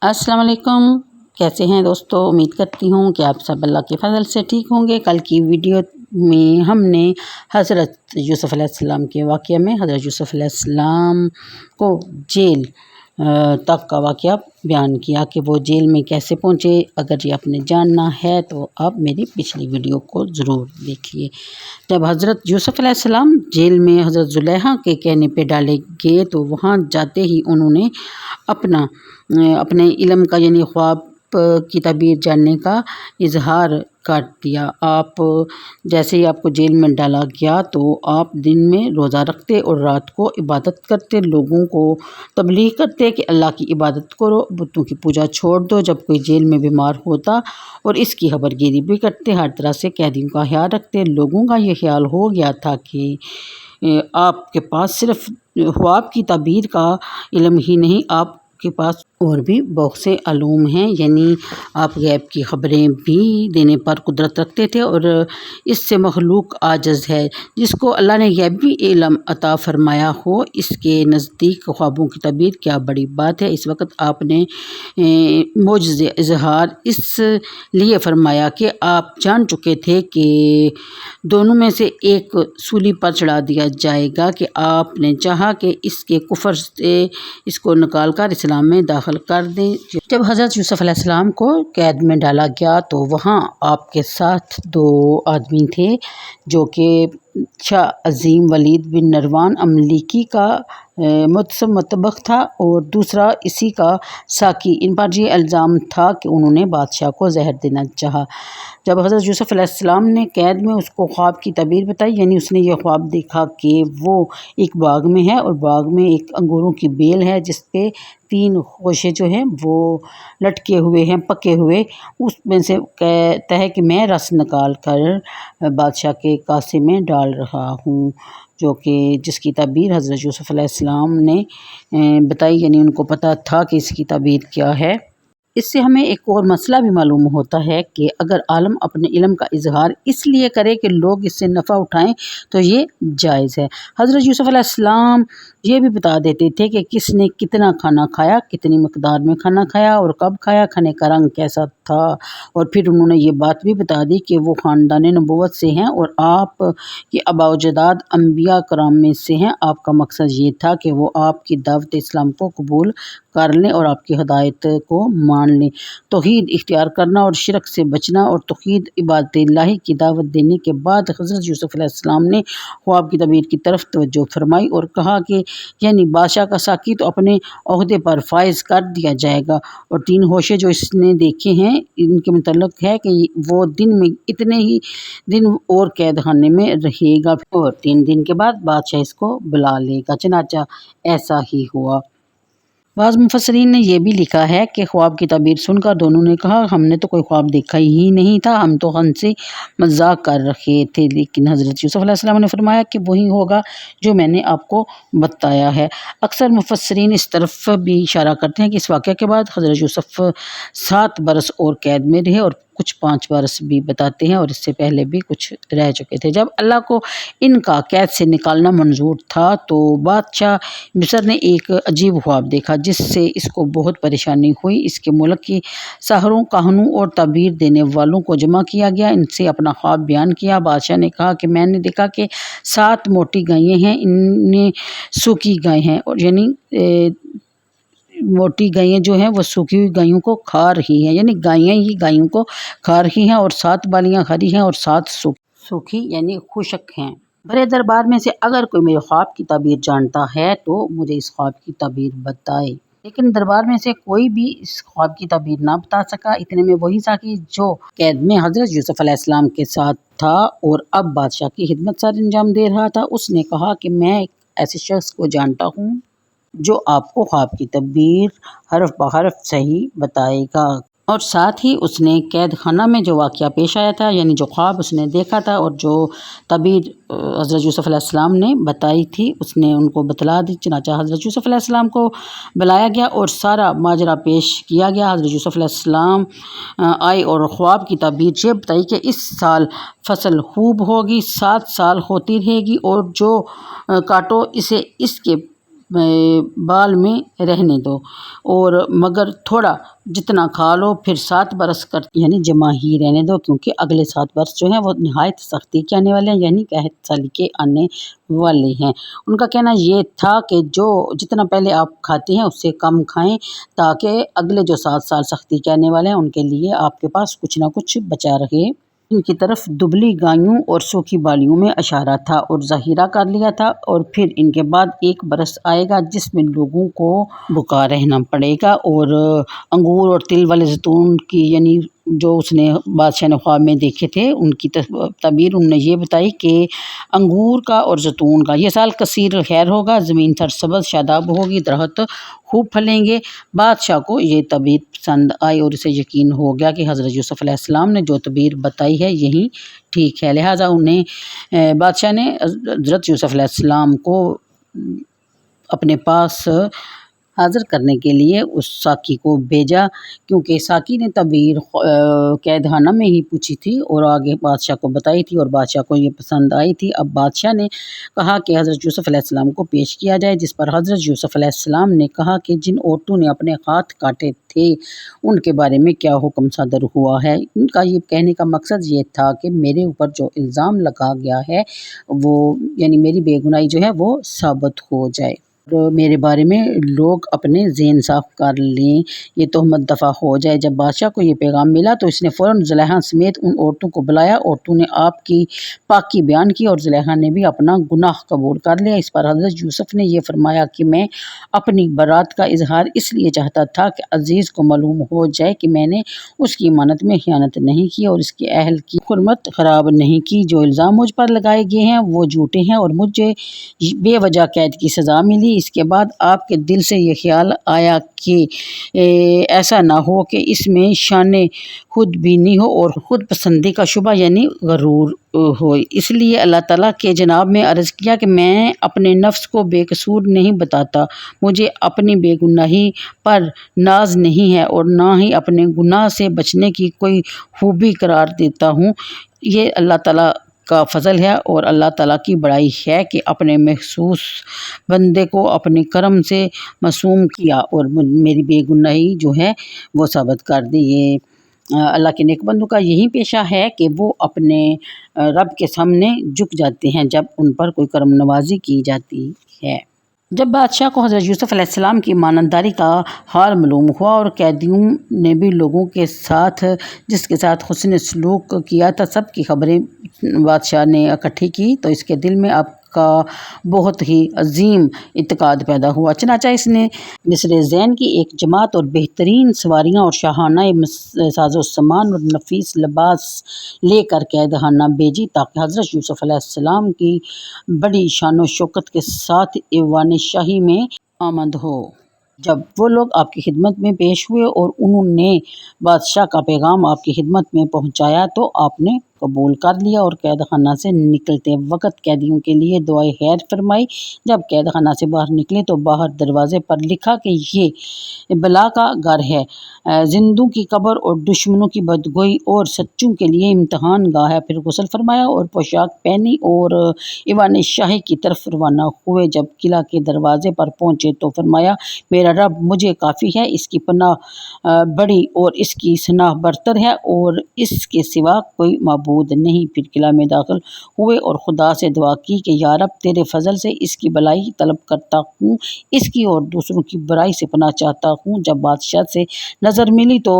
अस्सलाम वालेकुम। कैसे हैं दोस्तों? उम्मीद करती हूँ कि आप सब अल्लाह के फजल से ठीक होंगे। कल की वीडियो में हमने हज़रत यूसुफ़ अलैहिस्सलाम के वाक़या में हज़रत यूसुफ़ अलैहिस्सलाम को जेल तक का वाक़या बयान किया कि वो जेल में कैसे पहुँचे। अगर ये आपने जानना है तो आप मेरी पिछली वीडियो को ज़रूर देखिए। जब हज़रत यूसुफ़ अलैहिस्सलाम जेल में हज़रत ज़ुलेखा के कहने पे डाले गए तो वहाँ जाते ही उन्होंने अपने इल्म का यानी ख्वाब की ताबीर जानने का इजहार कर दिया। आप जैसे ही आपको जेल में डाला गया तो आप दिन में रोज़ा रखते और रात को इबादत करते, लोगों को तबलीग करते कि अल्लाह की इबादत करो, बुतों की पूजा छोड़ दो। जब कोई जेल में बीमार होता और इसकी खबरगिरी भी करते, हर तरह से कैदियों का ख्याल रखते। लोगों का ये ख्याल हो गया था कि आपके पास सिर्फ ख्वाब की ताबीर का इल्म ही नहीं, आपके पास और भी बहुत से अलूम हैं, यानी आप गैब की ख़बरें भी देने पर कुदरत रखते थे और इससे मखलूक आजज़ है। जिसको अल्लाह ने गैबी इल्म अता फ़रमाया हो, इसके नज़दीक ख्वाबों की ताबीर क्या बड़ी बात है। इस वक्त आपने मोजज़े इजहार इसलिए फ़रमाया कि आप जान चुके थे कि दोनों में से एक सूली पर चढ़ा दिया जाएगा, कि आपने चाहा कि इसके कुफ्र से इसको निकाल कर इस्लाम में दाखिल कर दें। जब हज़रत यूसुफ़ अलैहिस्सलाम को कैद में डाला गया तो वहाँ आपके साथ दो आदमी थे जो कि शाह अज़ीम वलीद बिन नरवान अमलीकी का मतबख था और दूसरा इसी का साकी। इन पर ये इल्ज़ाम था कि उन्होंने बादशाह को जहर देना चाहा। जब हज़रत यूसुफ़ अलैहिस्सलाम ने कैद में उसको ख्वाब की ताबीर बताई, यानी उसने ये ख्वाब देखा कि वो एक बाग में है और बाग में एक अंगूरों की बेल है जिस पे 3 खोशे जो हैं वो लटके हुए हैं, पके हुए। उसमें से कहता है कि मैं रस निकाल कर बादशाह के कासे में डाल रहा हूँ, जो कि जिसकी ताबीर हज़रत यूसुफ़ अलैहिस्सलाम ने बताई, यानी उनको पता था कि इसकी ताबीर क्या है। इससे हमें एक और मसला भी मालूम होता है कि अगर आलम अपने इल्म का इजहार इसलिए करे कि लोग इससे नफ़ा उठाएं तो ये जायज़ है। हज़रत यूसुफ़ अलैहिस्सलाम ये भी बता देते थे कि किसने कितना खाना खाया, कितनी मकदार में खाना खाया और कब खाया, खाने का रंग कैसा था। और फिर उन्होंने ये बात भी बता दी कि वो ख़ानदान नबूवत से हैं और आप कि अबाउजदाद अम्बिया कराम में से हैं। आपका मकसद ये था कि वो आपकी दावत इस्लाम को कबूल कर लें और आपकी हदायत को मान लें। तौहीद इख्तियार करना और शिरक से बचना और तौहीद इबादत इलाही की दावत देने के बाद हज़रत यूसुफ़ अलैहिस्सलाम ने ख्वाब की ताबीर की तरफ तवज्जो फरमाई और कहा कि यानी बादशाह का साकी तो अपने ओहदे पर फायज कर दिया जाएगा और 3 होशे जो इसने देखे हैं इनके मुतल्लिक़ है कि वो दिन में इतने ही दिन और कैद खाने में रहेगा और 3 दिन के बाद बादशाह इसको बुला लेगा। चनाचा ऐसा ही हुआ। बाज़ मुफस्सिरीन ने यह भी लिखा है कि ख्वाब की ताबीर सुनकर दोनों ने कहा, हमने तो कोई ख्वाब देखा ही नहीं था, हम तो हंसी मजाक कर रहे थे। लेकिन हज़रत यूसुफ़ अलैहिस्सलाम ने फरमाया कि वही होगा जो मैंने आपको बताया है। अक्सर मुफस्सिरीन इस तरफ भी इशारा करते हैं कि इस वाक़े के बाद हज़रत यूसुफ़ 7 बरस और कैद में रहे और कुछ 5 बरस भी बताते हैं और इससे पहले भी कुछ रह चुके थे। जब अल्लाह को इनका कैद से निकालना मंजूर था तो बादशाह मिस्र ने एक अजीब ख्वाब देखा जिससे इसको बहुत परेशानी हुई। इसके मुल्क की साहरों, काहनों और ताबीर देने वालों को जमा किया गया, इनसे अपना ख्वाब बयान किया। बादशाह ने कहा कि मैंने देखा कि 7 मोटी गायें हैं, इनमें सूखी गाय हैं और यानी मोटी गायें जो हैं वो सूखी हुई गायों को खा रही हैं, यानी गायें ही गायों को खा रही हैं और 7 बालियाँ हरी हैं और 7 सूखी यानी खुशक हैं। बड़े दरबार में से अगर कोई मेरे ख्वाब की ताबीर जानता है तो मुझे इस ख्वाब की ताबीर बताए। लेकिन दरबार में से कोई भी इस ख्वाब की ताबीर ना बता सका। इतने में वही साकी जो कैद में हज़रत यूसुफ़ अलैहिस्सलाम के साथ था और अब बादशाह की खिदमत सर अंजाम दे रहा था, उसने कहा कि मैं एक ऐसे शख्स को जानता हूँ जो आपको ख्वाब की ताबीर हरफ बहरफ सही बताएगा। और साथ ही उसने कैद खाना में जो वाक़या पेश आया था, यानी जो ख्वाब उसने देखा था और जो ताबीर हज़रत यूसुफ़ अलैहिस्सलाम ने बताई थी, उसने उनको बतला दी। चनाचा हज़रत यूसुफ़ अलैहिस्सलाम को बुलाया गया और सारा माजरा पेश किया गया। हज़रत यूसुफ़ अलैहिस्सलाम आए और ख्वाब की ताबीर ये बताई कि इस साल फसल खूब होगी, 7 साल होती रहेगी और जो काटो इसे इसके بال میں رہنے دو، اور مگر تھوڑا جتنا کھا لو، پھر 7 برس کر یعنی جمع ہی رہنے دو، کیونکہ اگلے 7 برس جو ہیں وہ نہایت سختی کے آنے والے ہیں، یعنی قحط سالی کے آنے والے ہیں۔ ان کا کہنا یہ تھا کہ جو جتنا پہلے آپ کھاتے ہیں اس سے کم کھائیں، تاکہ اگلے جو 7 سال سختی کے آنے والے ہیں ان کے لیے آپ کے پاس کچھ نہ کچھ بچا رہے۔ ان کی طرف دبلی گایوں اور سوکھی بالیوں میں اشارہ تھا اور ظاہرہ کر لیا تھا، اور پھر ان کے بعد 1 برس آئے گا جس میں لوگوں کو بھوکا رہنا پڑے گا، اور انگور اور تل والے زیتون کی یعنی جو اس نے بادشاہ نے خواب میں دیکھے تھے ان کی تعبیر انہوں نے یہ بتائی کہ انگور کا اور زیتون کا یہ سال کثیر خیر ہوگا، زمین سرسبز شاداب ہوگی، درخت خوب پھلیں گے۔ بادشاہ کو یہ تعبیر پسند آئی اور اسے یقین ہو گیا کہ حضرت یوسف علیہ السلام نے جو تعبیر بتائی ہے یہی ٹھیک ہے، لہٰذا بادشاہ نے حضرت یوسف علیہ السلام کو اپنے پاس حاضر کرنے کے لیے اس ساقی کو بھیجا، کیونکہ ساقی نے تعبیر قید خانہ میں ہی پوچھی تھی اور آگے بادشاہ کو بتائی تھی، اور بادشاہ کو یہ پسند آئی تھی۔ اب بادشاہ نے کہا کہ حضرت یوسف علیہ السلام کو پیش کیا جائے، جس پر حضرت یوسف علیہ السلام نے کہا کہ جن عورتوں نے اپنے ہاتھ کاٹے تھے ان کے بارے میں کیا حکم صادر ہوا ہے۔ ان کا یہ کہنے کا مقصد یہ تھا کہ میرے اوپر جو الزام لگا گیا ہے وہ یعنی میری بے گناہی جو ہے وہ ثابت ہو جائے، اور میرے بارے میں لوگ اپنے ذہن صاف کر لیں، یہ تہمت دفع ہو جائے۔ جب بادشاہ کو یہ پیغام ملا تو اس نے فوراً زلیخا سمیت ان عورتوں کو بلایا، عورتوں نے آپ کی پاکی بیان کی اور زلیخا نے بھی اپنا گناہ قبول کر لیا۔ اس پر حضرت یوسف نے یہ فرمایا کہ میں اپنی برات کا اظہار اس لیے چاہتا تھا کہ عزیز کو معلوم ہو جائے کہ میں نے اس کی امانت میں خیانت نہیں کی اور اس کے اہل کی حرمت خراب نہیں کی۔ جو الزام مجھ پر لگائے گئے ہیں وہ جھوٹے ہیں اور مجھے بے وجہ قید کی سزا ملی۔ اس کے بعد آپ کے دل سے یہ خیال آیا کہ ایسا نہ ہو کہ اس میں شان خود بینی ہو اور خود پسندی کا شبہ یعنی غرور ہو، اس لیے اللہ تعالیٰ کے جناب میں عرض کیا کہ میں اپنے نفس کو بے قصور نہیں بتاتا، مجھے اپنی بے گناہی پر ناز نہیں ہے اور نہ ہی اپنے گناہ سے بچنے کی کوئی خوبی قرار دیتا ہوں۔ یہ اللہ تعالیٰ کا فضل ہے اور اللہ تعالیٰ کی بڑائی ہے کہ اپنے مخصوص بندے کو اپنے کرم سے معصوم کیا اور میری بے گناہی جو ہے وہ ثابت کر دی۔ یہ اللہ کے نیک بندوں کا یہی پیشہ ہے کہ وہ اپنے رب کے سامنے جھک جاتے ہیں جب ان پر کوئی کرم نوازی کی جاتی ہے۔ جب بادشاہ کو حضرت یوسف علیہ السلام کی امانتداری کا حال معلوم ہوا اور قیدیوں نے بھی لوگوں کے ساتھ جس کے ساتھ حسن سلوک کیا تھا سب کی خبریں بادشاہ نے اکٹھی کی، تو اس کے دل میں آپ کا بہت ہی عظیم اعتقاد پیدا ہوا۔ چنانچہ اس نے مصر زین کی ایک جماعت اور بہترین سواریاں اور شاہانہ ساز و سامان اور نفیس لباس لے کر قید خانہ بھیجی تاکہ حضرت یوسف علیہ السلام کی بڑی شان و شوکت کے ساتھ ایوان شاہی میں آمد ہو۔ جب وہ لوگ آپ کی خدمت میں پیش ہوئے اور انہوں نے بادشاہ کا پیغام آپ کی خدمت میں پہنچایا تو آپ نے قبول کر لیا اور قید خانہ سے نکلتے وقت قیدیوں کے لیے دعائے خیر فرمائی۔ جب قید خانہ سے باہر نکلے تو باہر دروازے پر لکھا کہ یہ بلا کا گھر ہے، زندوں کی قبر اور دشمنوں کی بدگوئی اور سچوں کے لیے امتحان گاہ ہے۔ پھر غسل فرمایا اور پوشاک پہنی اور ایوان شاہی کی طرف روانہ ہوئے۔ جب قلعہ کے دروازے پر پہنچے تو فرمایا میرا رب مجھے کافی ہے، اس کی پناہ بڑی اور اس کی ثنا برتر ہے اور اس کے سوا کوئی معبود نہیں۔ پھر قلعہ میں داخل ہوئے اور خدا سے دعا کی کہ یا رب تیرے فضل سے اس کی بھلائی طلب کرتا ہوں، اس کی اور دوسروں کی برائی سے پناہ چاہتا ہوں۔ جب بادشاہ سے نظر ملی تو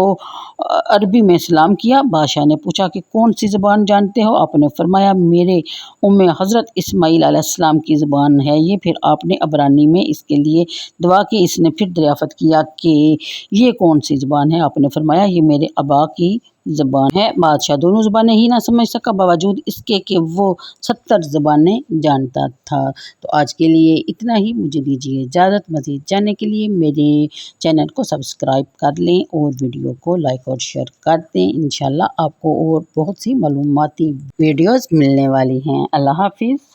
عربی میں سلام کیا۔ بادشاہ نے پوچھا کہ کون سی زبان جانتے ہو؟ آپ نے فرمایا میرے حضرت اسماعیل علیہ السلام کی زبان ہے یہ۔ پھر آپ نے عبرانی میں اس کے لیے دعا کی۔ اس نے پھر دریافت کیا کہ یہ کون سی زبان ہے؟ آپ نے فرمایا یہ میرے آبا کی زبان ہے۔ بادشاہ دونوں زبانیں ہی نہ سمجھ سکا باوجود اس کے کہ وہ 70 زبانیں جانتا تھا۔ تو آج کے لیے اتنا ہی، مجھے دیجیے اجازت۔ مزید جاننے کے لیے میرے چینل کو سبسکرائب کر لیں اور ویڈیو کو لائک اور شیئر کر دیں۔ انشاءاللہ آپ کو اور بہت سی معلوماتی ویڈیوز ملنے والی ہیں۔ اللہ حافظ۔